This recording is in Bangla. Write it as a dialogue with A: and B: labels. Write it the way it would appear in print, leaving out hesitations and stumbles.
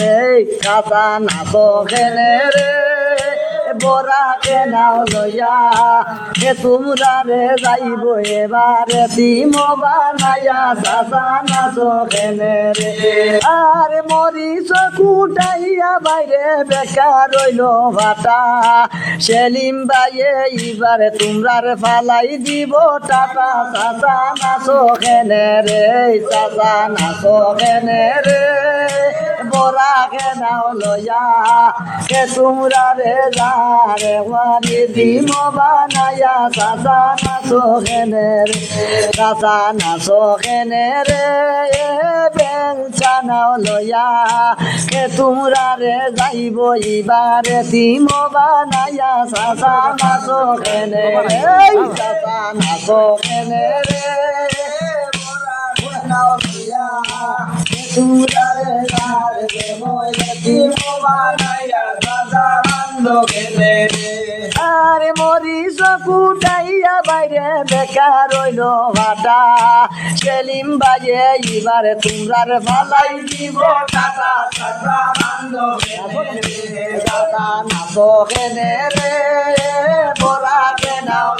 A: রে কাঁচা নাচো খেনে রে বরা কেনাও লইয়া এ তোমরা রে যাইব এবারে তিম বানাইয়া চাচা নাচো খেনে রে আর মরিচ কুটাইয়া বাইরে বেকার রইল ভাটা সেলিম ভাইয়ে এবারে তোমরার ফালাই দিব টাটা চাচা নাচো খেনে রে চাচা নাচো খেনে রে বরা কেনাও লইয়া কে তোমরা রে যারে ওয়ারি দিম বানাইয়া চাচা নাচো খেনে রে চাচা নাচো খেনে রে বেলচা নাও লইয়া কে তোমরা রে যাইব এবারে দিম বানাইয়া চাচা নাচো খেনে রে চাচা নাচো খেনে রে নাও লইয়া তোমরা রে যারে দিম বানাইয়া চাচা নাচো খেনে রে আরে মরিচ কুটাইয়া বাইরে বেকার রইল ভাটা সেলিম বাজে এবারে তোমরার ভালাই দিব টাটা চাচা নাচো খেনে রে বরা কেনাও